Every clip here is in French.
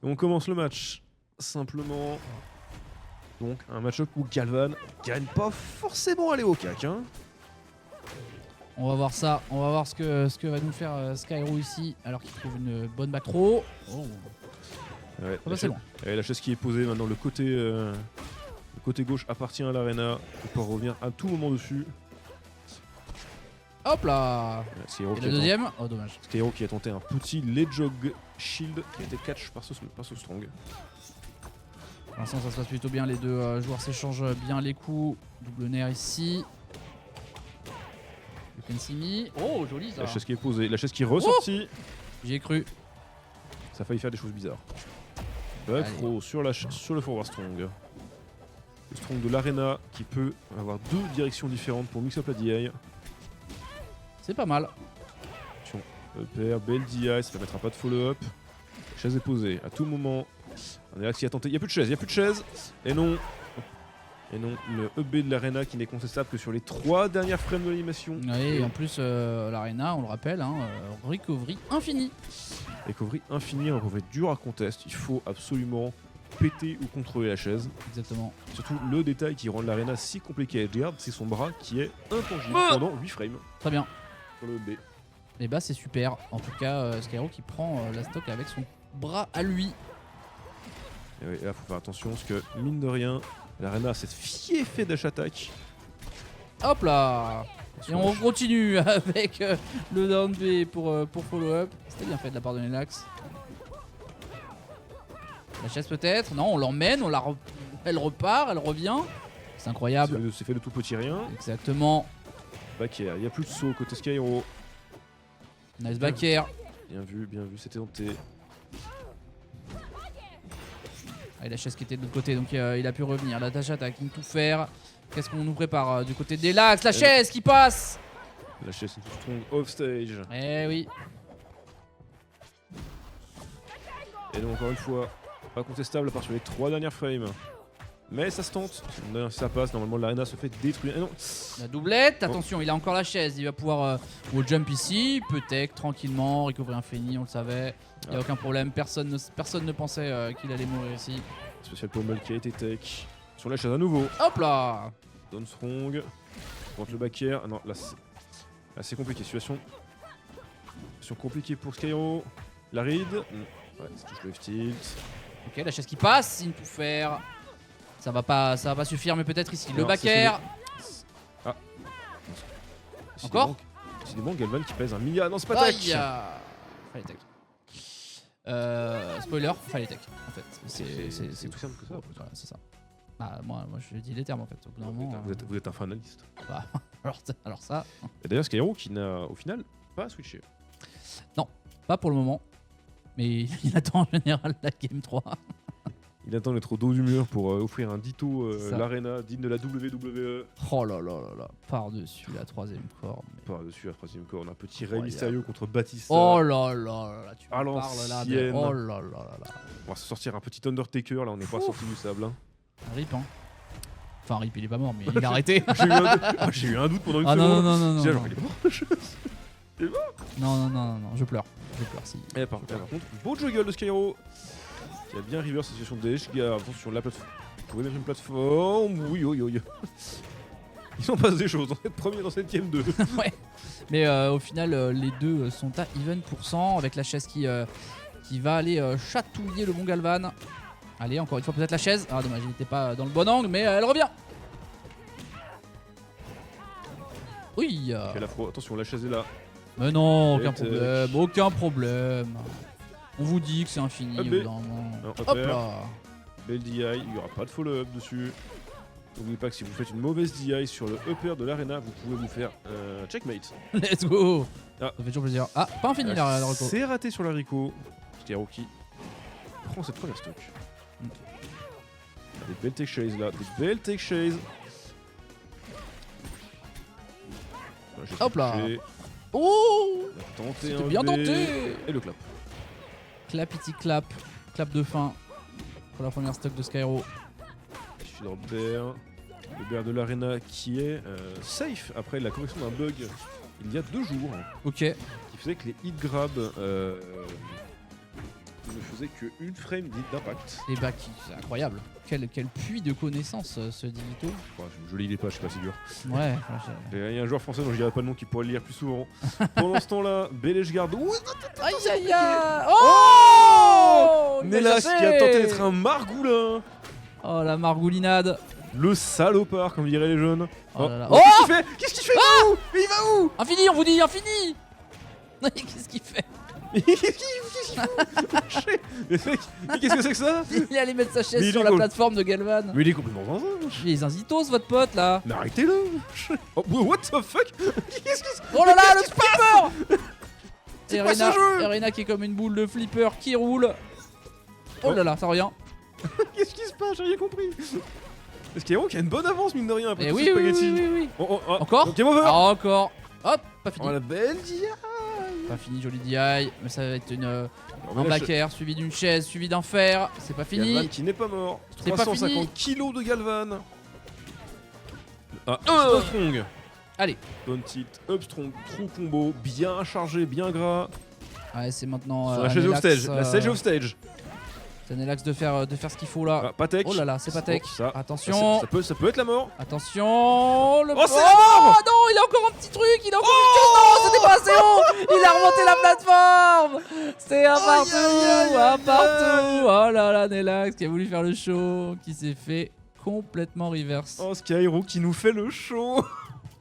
Et on commence le match simplement. Donc un match-up où Galvan gagne pas forcément aller au cac. Hein. On va voir ça, on va voir ce que va nous faire Skyroo ici, alors qu'il trouve une bonne back throw. Oh. Ouais, Ah bah c'est loin. La chaise qui est posée maintenant, le côté gauche appartient à l'Arena. On peut revenir à tout moment dessus. Hop là. Skyro Et le deuxième, oh dommage. Skyro qui a tenté un petit Ledjog Shield qui a été catch par ce Strong. Pour l'instant ça se passe plutôt bien, les deux joueurs s'échangent bien les coups. Double nerf ici. You can see me. Oh joli ça. La chaise qui est posée, la chaise qui est ressortie. J'y ai cru. Ça a failli faire des choses bizarres. Back throw sur le forward Strong. Le Strong de l'Arena qui peut avoir deux directions différentes pour mix up la DI. C'est pas mal. Attention, EPR, belle DI, ça permettra pas de follow-up. Chaise est posée à tout moment. On est là qui a tenté. Il n'y a plus de chaise, il n'y a plus de chaise. Et non. Et non, le EB de l'Arena qui n'est contestable que sur les 3 dernières frames de l'animation. Oui, et en plus, l'Arena, on le rappelle, hein, recovery infini. Recovery infini, un recovery dur à contest. Il faut absolument péter ou contrôler la chaise. Exactement. Surtout le détail qui rend l'Arena si compliqué à edgeguard, c'est son bras qui est intangible pendant 8 frames. Très bien. Sur le EB. Et bah c'est super. En tout cas, Skyroo qui prend la stock avec son bras à lui. Et oui, là, faut faire attention parce que, mine de rien, l'Arena a cette fiefée dash attack. Hop là. Et on continue avec le down B pour follow-up. C'était bien fait de la part de Nelax. La chaise peut-être. Non, on l'emmène, elle repart, elle revient. C'est incroyable. C'est fait de tout petit rien. Exactement. Back air, il n'y a plus de saut côté Skyro. Nice back air. Bien vu, c'était tenté. Ah, et la chaise qui était de l'autre côté, donc il a pu revenir. La dash attack, il tout faire. Qu'est-ce qu'on nous prépare du côté des lacs? La chaise qui passe. La chaise est strong off stage. Eh oui. Et donc encore une fois, pas contestable à part sur les 3 dernières frames. Mais ça se tente. Si ça passe, normalement l'Arena se fait détruire. Et non. La doublette, attention, il a encore la chaise. Il va pouvoir au jump ici, peut-être tranquillement, recovery infini, on le savait. Il n'y a aucun problème, personne ne pensait qu'il allait mourir ici. Spécial pommel qui a été tech. Sur la chaise à nouveau. Hop là. Down strong. Contre le back air. Ah non, là c'est compliqué. Situation compliquée pour Skyro. La read. Ouais, ça touche le tilt. Ok, la chaise qui passe, il tout faire. Ça va pas suffire, mais peut-être ici. Le back air. Ah. Encore. Décidément, Galvan qui pèse 1 milliard. Non, c'est pas tech. Fallait tech. Spoiler, fallait tech. En fait, c'est tout simple que ça. Voilà, c'est ça. Bah, moi je dis les termes en fait. Au bout d'un moment, vous êtes un finaliste. Bah, alors ça. Et d'ailleurs, Skyro qui n'a au final pas switché. Non, pas pour le moment. Mais il attend en général la Game 3. Il attend d'être au dos du mur pour offrir un ditto l'Arena digne de la WWE. Oh là là là là. Par-dessus la 3ème corde. Par-dessus la 3ème corde. Un petit Rey Mysterio contre Batista. Oh là là là. Tu me à parles là. l'ancienne. Oh là là là là. On va se sortir un petit Undertaker. Là, on n'est pas sorti du sable. Hein. Un rip, hein. Enfin, rip, il est pas mort, mais il a arrêté. J'ai eu un doute pendant une seconde. Non. Genre, il est mort. Il est mort. Non, je pleure. Si. Et par contre, beau juggle de Skyro. Qui a bien reverse la situation de Edgeguard. Attention, la plateforme. Vous pouvez mettre une plateforme. Oui. Il s'en passe des choses. Dans cette première, dans cette game 2. Ouais. Mais au final, les deux sont à even % avec la chaise qui va aller chatouiller le bon Galvan. Allez, encore une fois, peut-être la chaise. Ah, dommage, il n'était pas dans le bon angle, mais elle revient. Oui. Attention, la chaise est là. Mais non, aucun problème. On vous dit que c'est infini. Hop là. Belle DI, il n'y aura pas de follow-up dessus. N'oubliez pas que si vous faites une mauvaise DI sur le upper de l'Arena, vous pouvez vous faire checkmate. Let's go. Ah. Ça fait toujours plaisir. Ah, pas infini la reco. C'est raté sur la Rico. Skyro qui prend cette première stock. Des belles tech chase là, des belles tech chase. Hop là. Oh, c'était bien tenté. Et le clap. Clapity clap. Clap de fin pour la première stock de Skyro. Shield bear. Le bear de l'Arena qui est safe après la correction d'un bug il y a 2 jours. Ok. Qui faisait que les hit grabs il ne faisait que une frame d'impact. Et bah, c'est incroyable. Quel puits de connaissances ce Digito. Ouais, je lis les pages, c'est pas si dur. Ouais. Il y a un joueur français dont je dirais pas le nom qui pourrait le lire plus souvent. Pendant ce temps-là, Belejgarde. Aïe aïe aïe. Oh Nélas qui a tenté d'être un margoulin. Oh la margoulinade. Le salopard, comme diraient les jeunes. Oh là là. Qu'est-ce qu'il fait Mais il va où Infini, on vous dit infini. Qu'est-ce qu'il fait? Qu'est-ce qu'il fout? Mais qu'est-ce que c'est que ça? Il est allé mettre sa chaise Mais il sur est la cool. plateforme de Galvan. Mais il est complètement zinzin. Il est zinzitos votre pote là. Mais arrêtez-le. Oh, what the fuck? Qu'est-ce qui se Oh là là, le flipper. C'est quoi ce jeu? Arena qui est comme une boule de flipper qui roule. Oh là là, ça revient. Qu'est-ce qui se passe? J'ai rien compris. Parce qu'il y a qui a une bonne avance, mine de rien, après Et tout oui, ce oui, spaghetti. oui. Oh, Encore Game over. Ah, encore. Hop, pas fini. Oh, la belle dia. Pas fini, joli DI. Mais ça va être un Oh, back air suivi d'une chaise, suivi d'un fer. C'est pas fini. Galvan qui n'est pas mort. C'est pas 350 fini. kilos de Galvan. Ah, Oh. Upstrong. Allez. Bonne tilt, Upstrong, trou combo, bien chargé, bien gras. Ouais, c'est maintenant. Sur la chaise Nelax, offstage, la stage offstage. C'est Nelax de faire ce qu'il faut là. Ah, Patek. Oh là là, c'est Patek. Oh, ça. Attention. Ça peut être la mort. Attention. Le Oh, c'est la mort. Oh non, il a encore un petit truc. Il a encore une chose. Non, c'était pas assez haut. Il a remonté la plateforme. C'est un partout. Un partout. Oh là là, Nelax qui a voulu faire le show. Qui s'est fait complètement reverse. Oh, Skyro qui nous fait le show.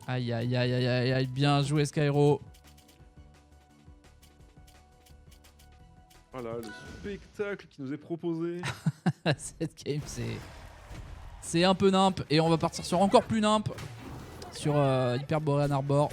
Aïe aïe aïe aïe aïe aïe. Bien joué, Skyro. Voilà, le spectacle qui nous est proposé. Cette game, c'est un peu nimp. Et on va partir sur encore plus nimp. Sur Hyperborean Arbor.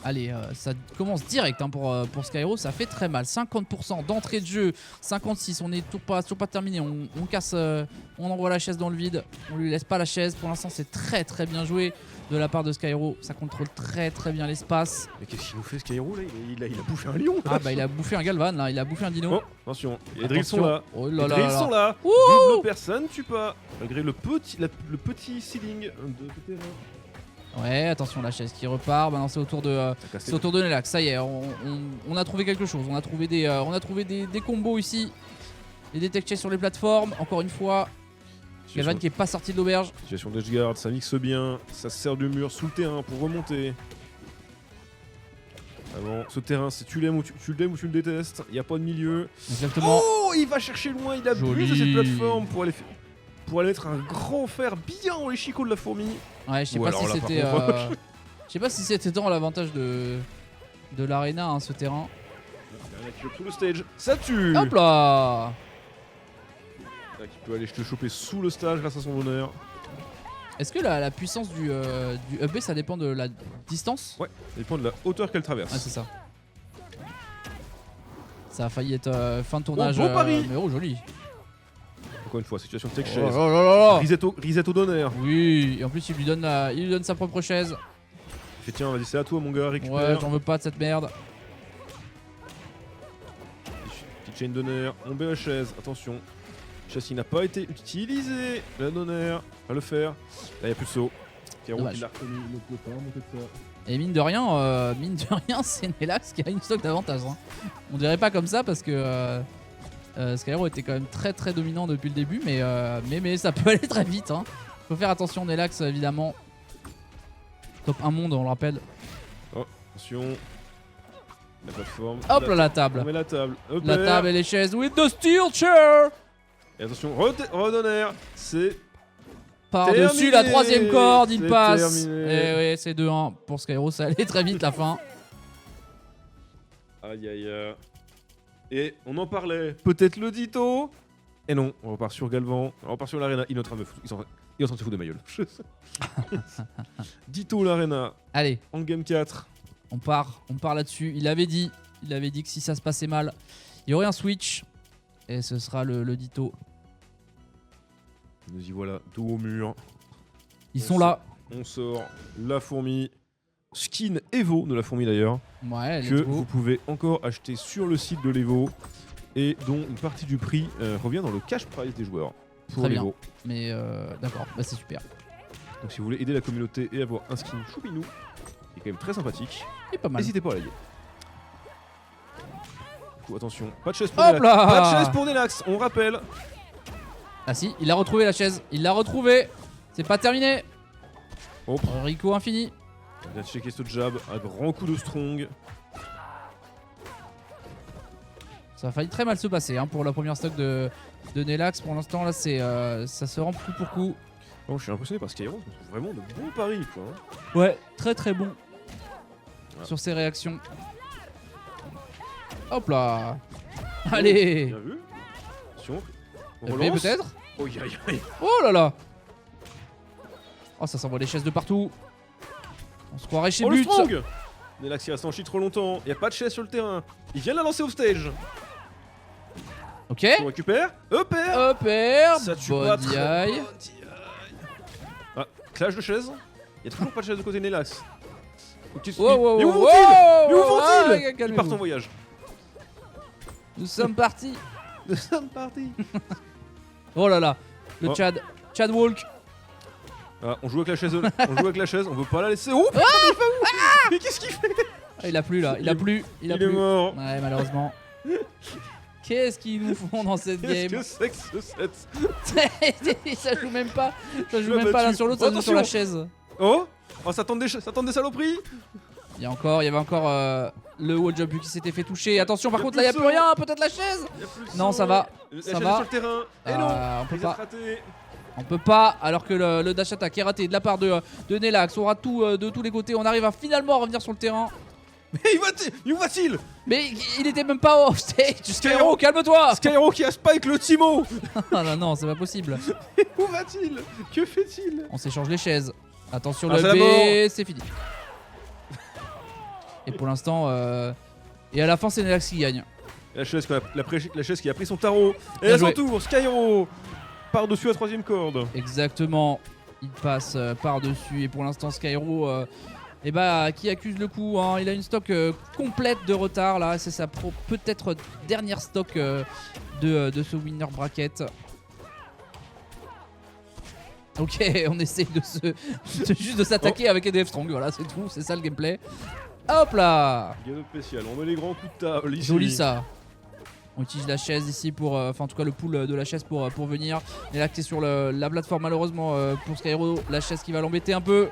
Allez, ça commence direct hein, pour Skyro, ça fait très mal. 50% d'entrée de jeu, 56, on est toujours pas terminé. On casse, on envoie la chaise dans le vide, on lui laisse pas la chaise. Pour l'instant, c'est très très bien joué de la part de Skyro. Ça contrôle très très bien l'espace. Mais qu'est-ce qu'il nous fait Skyro là il a bouffé un lion. Ah bah il a bouffé un Galvan là, il a bouffé un dino. Oh, attention, les drills sont là. Oh Les là là drills là sont là. Ouh. Double personne tue pas. Malgré le petit ceiling de terrain. Ouais, attention la chaise qui repart. Maintenant c'est au tour de Nelax. Ça y est, on a trouvé quelque chose. On a trouvé des combos ici. Et des tech chase sur les plateformes. Encore une fois, Galvan qui est pas sorti de l'auberge. Situation d'edgeguard, ça mixe bien. Ça se sert du mur sous le terrain pour remonter. Avant, ce terrain, c'est tu l'aimes ou tu le détestes. Il n'y a pas de milieu. Exactement. Oh, il va chercher loin. Il abuse de cette plateforme pour aller mettre un grand fer bien dans les chicots de la fourmi. Ouais, je sais pas si c'était. Je sais pas si c'était tant l'avantage de l'arena, hein, ce terrain. Il y en a qui chope sous le stage. Ça tue. Hop là. Là, qui peut aller te choper sous le stage grâce à son honneur. Est-ce que la puissance du up B ça dépend de la distance? Ouais, ça dépend de la hauteur qu'elle traverse. Ah, c'est ça. Ça a failli être fin de tournage. Oh, beau pari. Mais oh, joli. Encore une fois, situation tech Oh chaise. là là là là. Risette au d'honneur. Oui, et en plus il lui donne sa propre chaise. Il fait tiens, vas-y, c'est à toi mon gars, récupère. Ouais, j'en veux pas de cette merde. Petite chaîne d'honneur, on met la chaise, attention. Chasse qui n'a pas été utilisée. La d'honneur, va le faire. Là, il n'y a plus de saut. Pierrot Dommage. qui l'a reconnu, il ne peut pas monter de ça. Et mine de rien, c'est Nelax qui a une stock d'avantage. Hein. On dirait pas comme ça parce que Skyro était quand même très très dominant depuis le début, mais ça peut aller très vite. Hein. Faut faire attention, Nelax évidemment. Top 1 monde, on le rappelle. Attention. La plateforme. Hop là, la table. On met la table. Hop La là. table et les chaises with the steel chair. Et attention, redonneur. C'est Par-dessus la terminé. 3ème corde, il C'est passe. terminé. Et ouais, c'est 2-1 pour Skyro, ça allait très vite la fin. aïe aïe aïe. Et on en parlait. Peut-être le Dito. Et non, on repart sur Galvan. On repart sur l'Arena. Il est en train de se foutre de ma gueule. Dito l'Arena. Allez, En game 4. on part là-dessus. Il avait dit que si ça se passait mal, il y aurait un switch. Et ce sera le Dito. Nous y voilà, dos au mur. Ils sont là. On sort la fourmi. Skin Evo de la fourmi d'ailleurs. Ouais, Que let's vous go. pouvez encore acheter sur le site de l'Evo. Et dont une partie du prix revient dans le cash prize des joueurs. Pour Très bien. l'Evo. Mais d'accord, bah c'est super. Donc si vous voulez aider la communauté et avoir un skin choupinou, qui est quand même très sympathique, Il est pas mal. n'hésitez pas à liker. coup, attention. Pas de chaise pour Hop Denax. là. Pas de chaise pour Denax, on rappelle. Ah si, il a retrouvé la chaise. Il l'a retrouvé. C'est pas terminé. Oh. Rico infini. On vient de checker ce jab, un grand coup de strong. Ça a failli très mal se passer hein, pour la première stock de Nelax. Pour l'instant, là, c'est ça se rend coup pour coup. Bon, je suis impressionné par Skyro, c'est vraiment de bons paris quoi. Ouais, très très bon Ouais. sur ses réactions. Hop là. Allez. Bien vu. Attention. On FB relance. peut-être. Oh, aïe, aïe. Oh là là. Oh, ça s'envoie des chaises de partout. On se croirait chez Oh, le But. strong. Nelax il reste en chi trop longtemps, y a pas de chaise sur le terrain. Il vient de la lancer au stage. Ok. On récupère. EPR. Upper. Ça tue pas Body très eye. body eye. Ah, clash de chaise. Y a toujours pas de chaise de côté Nelax. Wow, wow, Mais où wow, vont-ils wow, Mais où wow, vont-ils ouais, Ils calmez-vous. partent en voyage. Nous sommes partis. Nous sommes partis. Oh là là. Le Oh. Chad Walk. Ah, on joue avec la chaise, on veut pas la laisser. Oh putain, mais il va où Mais qu'est-ce qu'il fait Ah, il a plu là. Il a plu. Il a Il est plu. mort. Ouais, malheureusement. Qu'est-ce qu'ils nous font dans cette Qu'est-ce game? que c'est que ce set Ça joue même pas. Ça joue l'ai même pas l'un battu. sur l'autre, ça joue sur la chaise. Oh ça tente des saloperies. Il y avait encore le wall jump qui s'était fait toucher. Attention, par Y a contre, plus là, il de n'y a plus saut. rien. Peut-être la chaise. Y a plus de Non, saut. ça va. La Ça chaise va. est sur le terrain. Et non On peut Prise à pas. rater. On peut pas, alors que le dash attack est raté de la part de Nelax. On rate tout de tous les côtés. On arrive à finalement revenir sur le terrain. Mais où va-t-il Mais il était même pas au stage. Skyro. Skyro, calme-toi. Skyro qui a spike le Timo. Ah non, non, c'est pas possible. Où va-t-il Que fait-il On s'échange les chaises. Attention, Ah, le c'est la B, mort. c'est fini. Et pour l'instant, et à la fin, c'est Nelax qui gagne. La chaise qui a pris son tarot. Et Bien à son joué. tour, Skyro par-dessus la troisième corde. Exactement. Il passe par-dessus. Et pour l'instant, Skyro, qui accuse le coup. Hein. Il a une stock complète de retard là. C'est sa peut-être dernière stock de ce winner bracket. Ok, on essaye juste de s'attaquer avec EDF Strong. Voilà, c'est tout. C'est ça le gameplay. Hop là. Gado spécial, on met les grands coups de table ici. Joli ça. On utilise la chaise ici pour, enfin en tout cas le pool de la chaise pour venir. Et là qui est sur la plateforme malheureusement pour Skyro, la chaise qui va l'embêter un peu.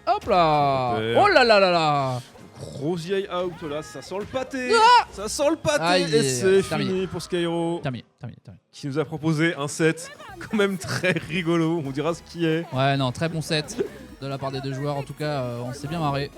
Hop là. Super. Oh là là là là. Grosse vieille out là, ça sent le pâté. Ça sent le pâté. Aïe, et c'est terminé. fini pour Skyro Terminé. qui nous a proposé un set quand même très rigolo. On dira ce qui est. Ouais non, très bon set de la part des deux joueurs. En tout cas on s'est bien marré.